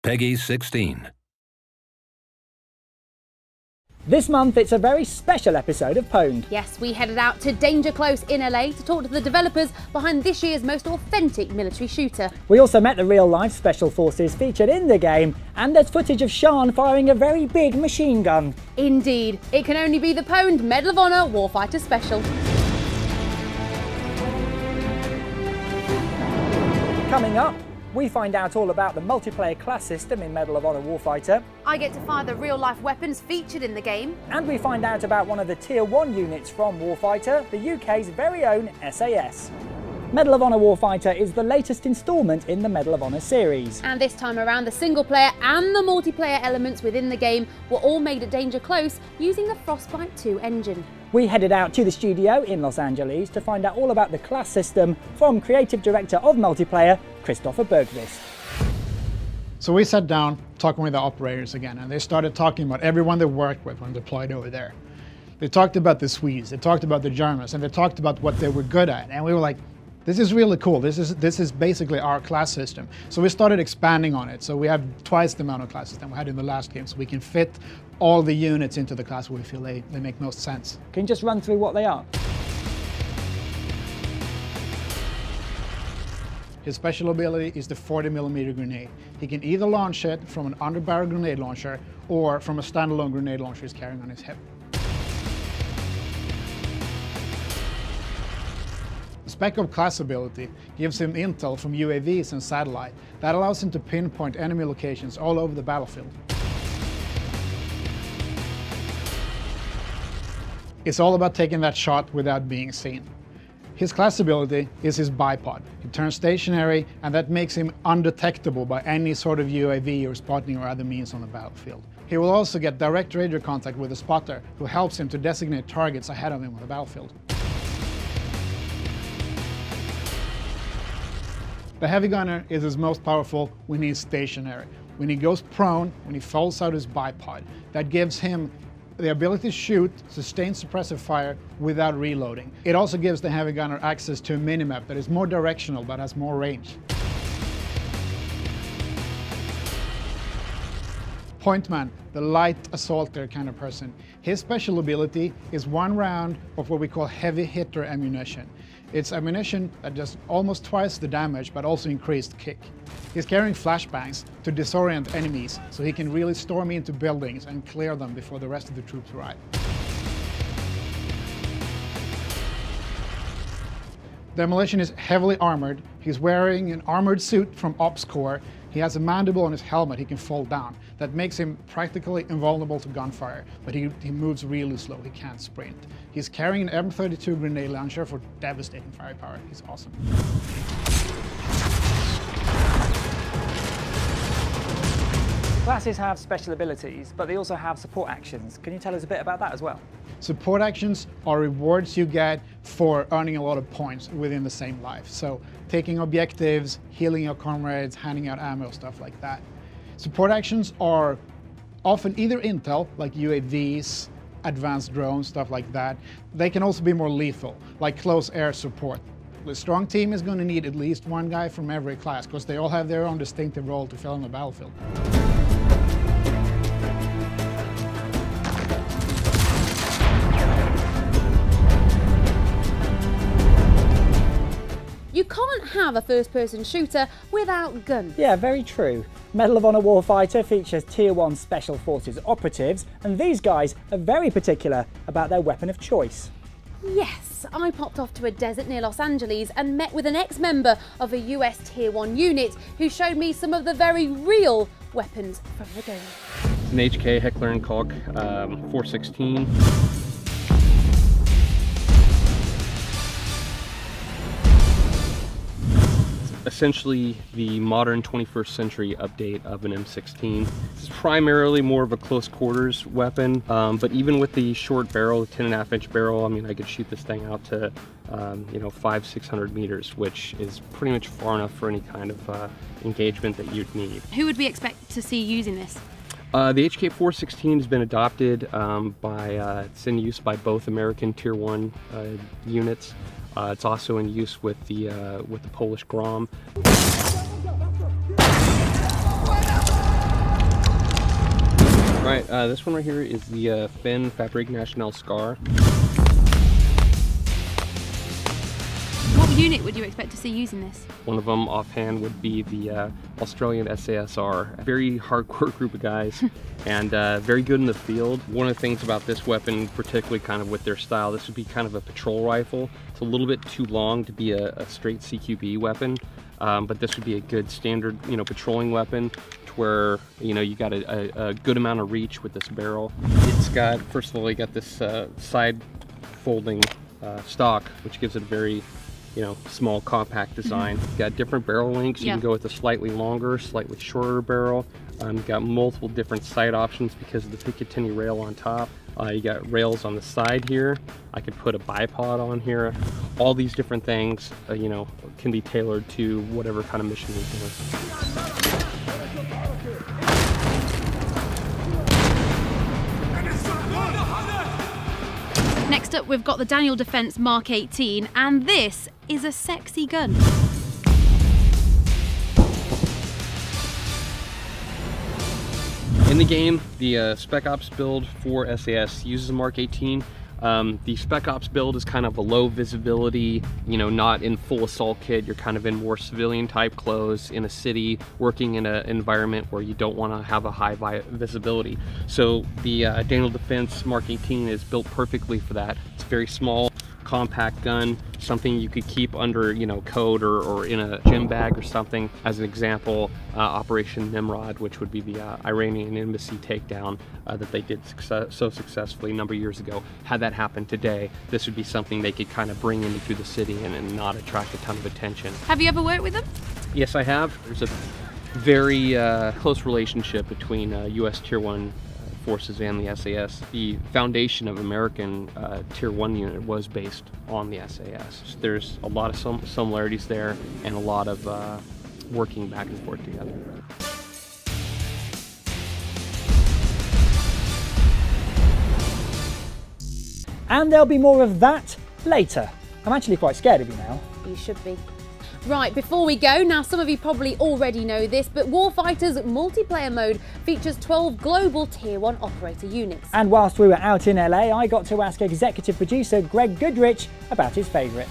Peggy 16. This month it's a very special episode of PWNED. Yes, we headed out to Danger Close in LA to talk to the developers behind this year's most authentic military shooter. We also met the real-life special forces featured in the game, and there's footage of Sean firing a very big machine gun. Indeed, it can only be the PWNED Medal of Honor Warfighter Special. Coming up, we find out all about the multiplayer class system in Medal of Honor Warfighter. I get to fire the real-life weapons featured in the game. And we find out about one of the Tier 1 units from Warfighter, the UK's very own SAS. Medal of Honor Warfighter is the latest instalment in the Medal of Honor series. And this time around, the single player and the multiplayer elements within the game were all made at Danger Close using the Frostbite 2 engine. We headed out to the studio in Los Angeles to find out all about the class system from Creative Director of Multiplayer, Christopher Bergqvist. So we sat down talking with the operators again, and they started talking about everyone they worked with when deployed over there. They talked about the Swedes, they talked about the Germans, and they talked about what they were good at. And we were like, this is really cool. This is basically our class system. So we started expanding on it. So we have twice the amount of classes than we had in the last game. So we can fit all the units into the class where we feel they make most sense. Can you just run through what they are? His special ability is the 40mm grenade. He can either launch it from an underbarrel grenade launcher or from a standalone grenade launcher he's carrying on his hip. The Spec Op class ability gives him intel from UAVs and satellite that allows him to pinpoint enemy locations all over the battlefield. It's all about taking that shot without being seen. His class ability is his bipod. He turns stationary, and that makes him undetectable by any sort of UAV or spotting or other means on the battlefield. He will also get direct radar contact with a spotter who helps him to designate targets ahead of him on the battlefield. The heavy gunner is his most powerful when he's stationary. When he goes prone, when he falls out his bipod, that gives him the ability to shoot sustained suppressive fire without reloading. It also gives the heavy gunner access to a minimap that is more directional but has more range. Pointman, the light assaulter kind of person. His special ability is one round of what we call heavy hitter ammunition. It's ammunition that does almost twice the damage but also increased kick. He's carrying flashbangs to disorient enemies so he can really storm into buildings and clear them before the rest of the troops arrive. Demolition is heavily armored. He's wearing an armored suit from Ops Corps. He has a mandible on his helmet he can fold down. That makes him practically invulnerable to gunfire, but he moves really slow, he can't sprint. He's carrying an M32 grenade launcher for devastating firepower. He's awesome. Classes have special abilities, but they also have support actions. Can you tell us a bit about that as well? Support actions are rewards you get for earning a lot of points within the same life. So taking objectives, healing your comrades, handing out ammo, stuff like that. Support actions are often either intel, like UAVs, advanced drones, stuff like that. They can also be more lethal, like close air support. The strong team is going to need at least one guy from every class, because they all have their own distinctive role to fill on the battlefield. You can't have a first-person shooter without guns. Yeah, very true. Medal of Honor Warfighter features Tier 1 Special Forces operatives, and these guys are very particular about their weapon of choice. Yes, I popped off to a desert near Los Angeles and met with an ex-member of a US Tier 1 unit who showed me some of the very real weapons from the game. It's an HK Heckler & Koch 416. Essentially the modern 21st century update of an M16. It's primarily more of a close quarters weapon, but even with the short barrel, the 10.5 inch barrel, I mean, I could shoot this thing out to, 500-600 meters, which is pretty much far enough for any kind of engagement that you'd need. Who would we expect to see using this? The HK 416 has been adopted it's in use by both American Tier 1 units. It's also in use with the Polish Grom. Right, this one right here is the Finn Fabrique Nationale Scar. What unit would you expect to see using this? One of them offhand would be the Australian SASR. Very hardcore group of guys and very good in the field. One of the things about this weapon, particularly kind of with their style, this would be kind of a patrol rifle. It's a little bit too long to be a straight CQB weapon, but this would be a good standard, you know, patrolling weapon to where, you know, you got a good amount of reach with this barrel. It's got, first of all, you got this side folding stock, which gives it a very, you know, small compact design. You've got different barrel lengths. You can go with a slightly longer, slightly shorter barrel. You've got multiple different sight options because of the Picatinny rail on top. You got rails on the side here. I could put a bipod on here. All these different things, you know, can be tailored to whatever kind of mission you're doing. Next up, we've got the Daniel Defense Mark 18, and this is a sexy gun. In the game, the Spec Ops build for SAS uses a Mark 18. The Spec Ops build is kind of a low visibility, you know, not in full assault kit. You're kind of in more civilian type clothes in a city, working in an environment where you don't want to have a high visibility. So the Daniel Defense Mark 18 is built perfectly for that. It's very small, compact gun, something you could keep under, you know, code or in a gym bag or something. As an example, Operation Nimrod, which would be the Iranian embassy takedown that they did so successfully a number of years ago. Had that happen today, this would be something they could kind of bring into the city and not attract a ton of attention. Have you ever worked with them? Yes, I have. There's a very close relationship between US Tier 1 forces and the SAS. The foundation of American Tier 1 unit was based on the SAS. There's a lot of similarities there and a lot of working back and forth together. And there'll be more of that later. I'm actually quite scared of you now. You should be. Right, before we go, now some of you probably already know this, but Warfighter's multiplayer mode features 12 global Tier 1 operator units. And whilst we were out in LA, I got to ask executive producer Greg Goodrich about his favourite.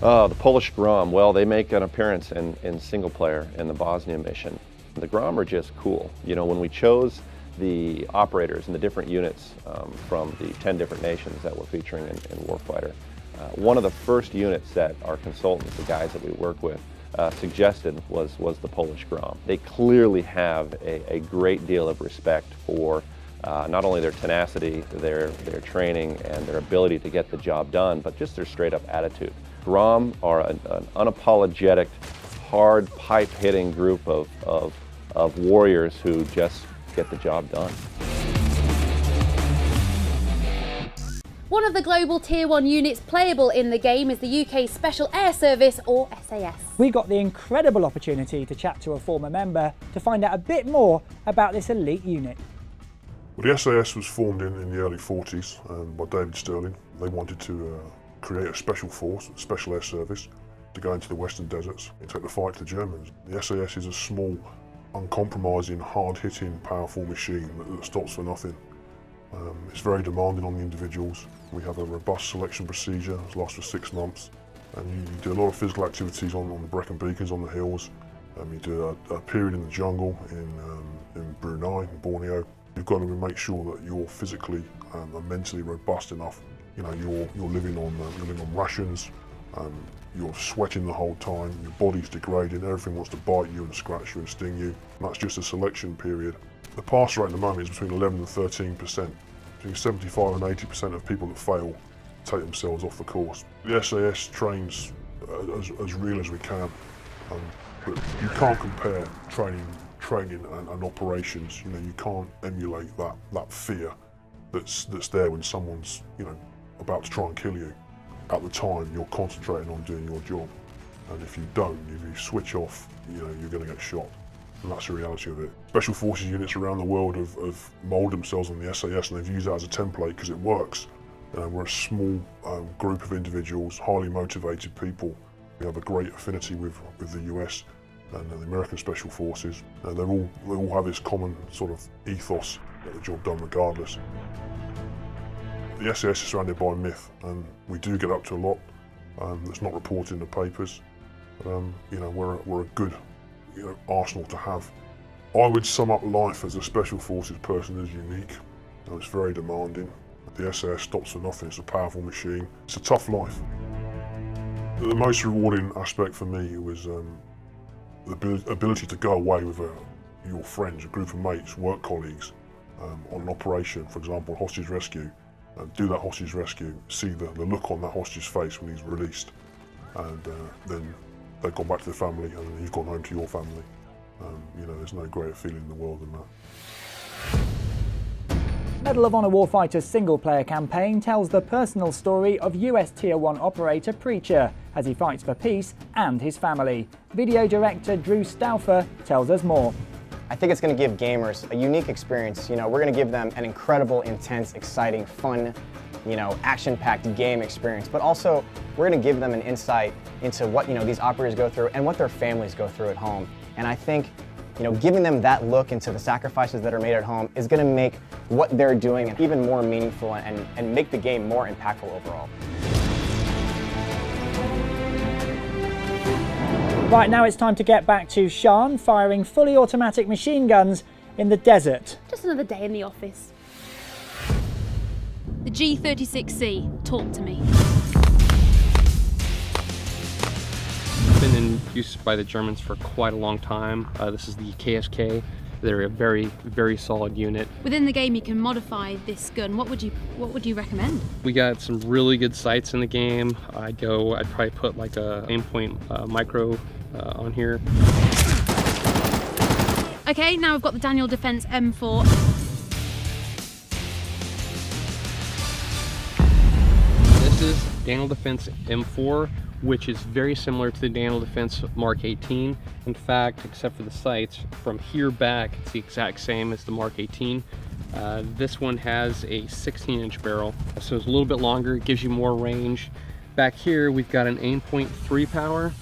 The Polish Grom. Well, they make an appearance in single player in the Bosnia mission. The Grom are just cool. You know, when we chose the operators and the different units from the 10 different nations that we're featuring in Warfighter, one of the first units that our consultants, the guys that we work with, suggested was the Polish Grom. They clearly have a great deal of respect for not only their tenacity, their training, and their ability to get the job done, but just their straight up attitude. Grom are an unapologetic, hard pipe-hitting group of warriors who just get the job done. One of the global Tier 1 units playable in the game is the UK Special Air Service, or SAS. We got the incredible opportunity to chat to a former member to find out a bit more about this elite unit. Well, the SAS was formed in the early 40s by David Sterling. They wanted to create a special force, a special air service, to go into the western deserts and take the fight to the Germans. The SAS is a small, uncompromising, hard-hitting, powerful machine that stops for nothing. It's very demanding on the individuals. We have a robust selection procedure. It lasts for 6 months. And you do a lot of physical activities on the Brecon Beacons, on the hills. You do a period in the jungle in Brunei, in Borneo. You've got to make sure that you're physically and mentally robust enough. You know, you're living on rations. You're sweating the whole time. Your body's degrading. Everything wants to bite you and scratch you and sting you. And that's just a selection period. The pass rate at the moment is between 11 and 13%. Between 75 and 80% of people that fail take themselves off the course. The SAS trains as real as we can, but you can't compare training and operations. You know, you can't emulate that fear that's there when someone's, you know, about to try and kill you. At the time, you're concentrating on doing your job, and if you don't, if you switch off, you know, you're going to get shot. And that's the reality of it. Special forces units around the world have moulded themselves on the SAS, and they've used that as a template because it works. We're a small group of individuals, highly motivated people. We have a great affinity with the US and the American Special Forces. They all have this common sort of ethos get the job done regardless. The SAS is surrounded by myth, and we do get up to a lot that's not reported in the papers. You know, we're a good arsenal to have. I would sum up life as a Special Forces person as unique. It's very demanding. The SAS stops for nothing. It's a powerful machine. It's a tough life. The most rewarding aspect for me was the ability to go away with your friends, a group of mates, work colleagues, on an operation, for example, hostage rescue, do that hostage rescue, see the look on that hostage's face when he's released, and then they've gone back to their family and you've gone home to your family. You know, there's no greater feeling in the world than that. Medal of Honor Warfighter's single-player campaign tells the personal story of US Tier 1 operator Preacher as he fights for peace and his family. Video director Drew Stauffer tells us more. I think it's going to give gamers a unique experience. You know, we're going to give them an incredible, intense, exciting, fun, you know, action-packed game experience, but also we're going to give them an insight into what, you know, these operators go through and what their families go through at home. And I think, you know, giving them that look into the sacrifices that are made at home is going to make what they're doing even more meaningful and make the game more impactful overall. Right, now it's time to get back to Sean firing fully automatic machine guns in the desert. Just another day in the office. The G36C, talk to me. Been in use by the Germans for quite a long time. This is the KSK. They're a very, very solid unit. Within the game you can modify this gun. What would you recommend? We got some really good sights in the game. I'd probably put like a aimpoint micro on here. Okay, now we've got the Daniel Defense M4. This is Daniel Defense M4, which is very similar to the Daniel Defense Mark 18. In fact, except for the sights, from here back, it's the exact same as the Mark 18. This one has a 16-inch barrel, so it's a little bit longer, it gives you more range. Back here, we've got an aimpoint 3 power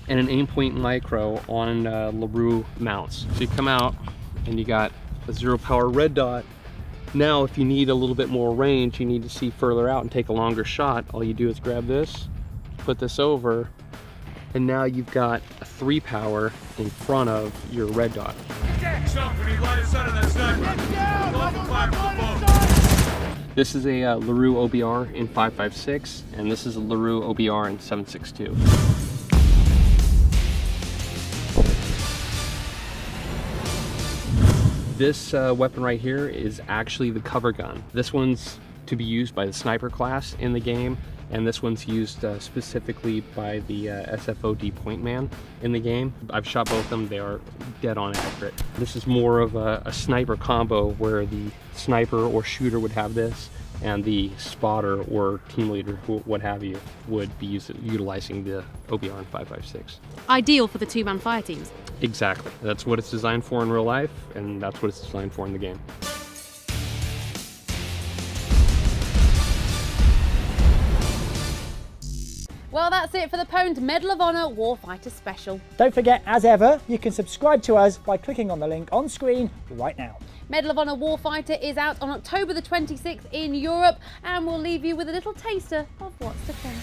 and an aimpoint micro on LaRue mounts. So you come out and you got a 0 power red dot. Now, if you need a little bit more range, you need to see further out and take a longer shot, all you do is grab this, put this over, and now you've got a 3 power in front of your red dot. This is a LaRue OBR in 5.56, and this is a LaRue OBR in 7.62. This weapon right here is actually the cover gun. This one's to be used by the sniper class in the game, and this one's used specifically by the SFOD point man in the game. I've shot both of them, they are dead on accurate. This is more of a sniper combo where the sniper or shooter would have this, and the spotter or team leader, what have you, would be utilizing the OBR in 5.56. Ideal for the two-man fire teams. Exactly. That's what it's designed for in real life, and that's what it's designed for in the game. Well, that's it for the PWNED Medal of Honor Warfighter Special. Don't forget, as ever, you can subscribe to us by clicking on the link on screen right now. Medal of Honor Warfighter is out on October the 26th in Europe, and we'll leave you with a little taster of what's to come.